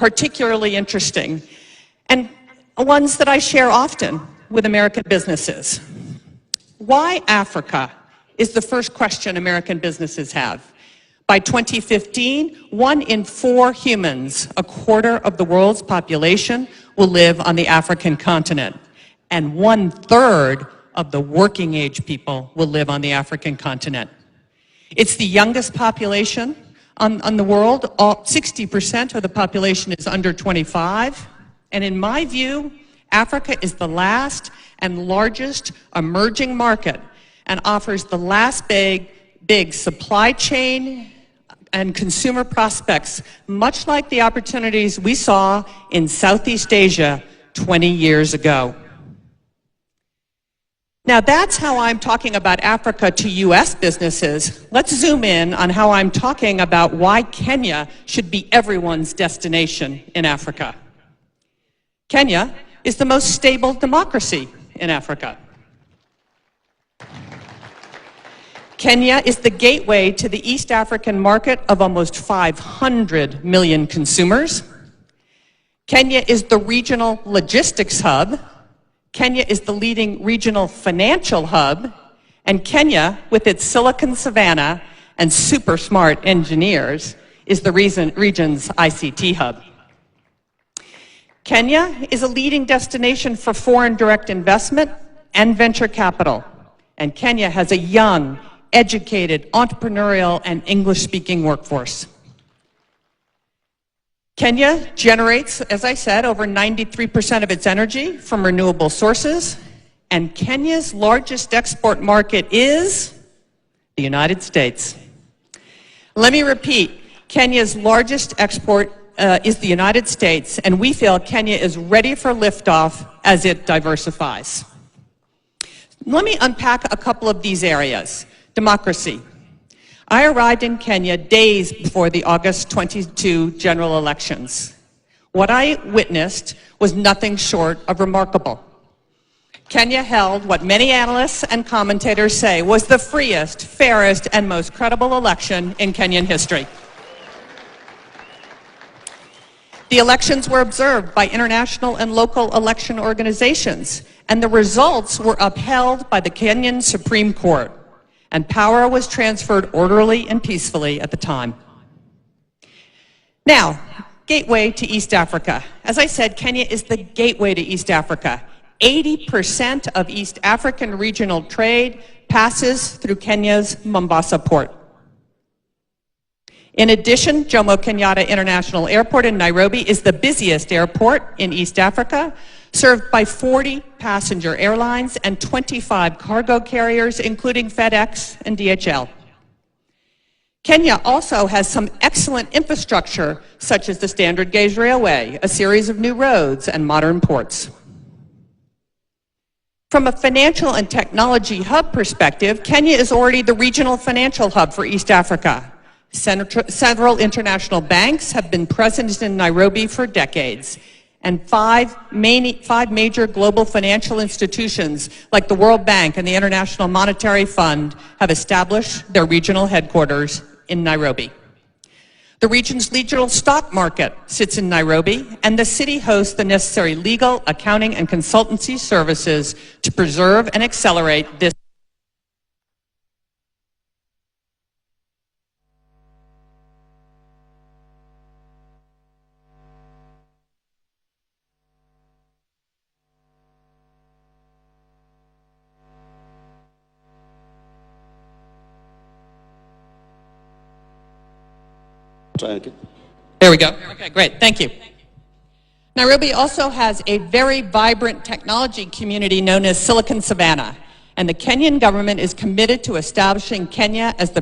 particularly interesting, and ones that I share often with American businesses. Why Africa is the first question American businesses have. By 2015, 1 in 4 humans, a quarter of the world's population, will live on the African continent, and 1/3 of the working age people will live on the African continent. It's the youngest population on the world. 60% of the population is under 25. And in my view, Africa is the last and largest emerging market and offers the last big supply chain and consumer prospects, much like the opportunities we saw in Southeast Asia 20 years ago. Now that's how I'm talking about Africa to US businesses. Let's zoom in on how I'm talking about why Kenya should be everyone's destination in Africa. Kenya is the most stable democracy in Africa. Kenya is the gateway to the East African market of almost 500 million consumers. Kenya is the regional logistics hub. Kenya is the leading regional financial hub, and Kenya, with its Silicon Savannah and super smart engineers, is the region's ICT hub. Kenya is a leading destination for foreign direct investment and venture capital, and Kenya has a young, educated, entrepreneurial, and English-speaking workforce. Kenya generates, as I said, over 93% of its energy from renewable sources, and Kenya's largest export market is the United States. Let me repeat, Kenya's largest export is the United States, and we feel Kenya is ready for liftoff as it diversifies. Let me unpack a couple of these areas. Democracy. I arrived in Kenya days before the August 22 general elections. What I witnessed was nothing short of remarkable. Kenya held what many analysts and commentators say was the freest, fairest, and most credible election in Kenyan history. The elections were observed by international and local election organizations, and the results were upheld by the Kenyan Supreme Court, and power was transferred orderly and peacefully at the time. Now, gateway to East Africa. As I said, Kenya is the gateway to East Africa. 80% of East African regional trade passes through Kenya's Mombasa port. In addition, Jomo Kenyatta International Airport in Nairobi is the busiest airport in East Africa, served by 40 passenger airlines and 25 cargo carriers, including FedEx and DHL. Kenya also has some excellent infrastructure, such as the Standard Gauge Railway, a series of new roads, and modern ports. From a financial and technology hub perspective, Kenya is already the regional financial hub for East Africa. Several international banks have been present in Nairobi for decades, and five major global financial institutions like the World Bank and the International Monetary Fund have established their regional headquarters in Nairobi. The region's regional stock market sits in Nairobi, and the city hosts the necessary legal, accounting, and consultancy services to preserve and accelerate this. There we go. Okay, great. Thank you. Nairobi also has a very vibrant technology community known as Silicon Savannah, and the Kenyan government is committed to establishing Kenya as the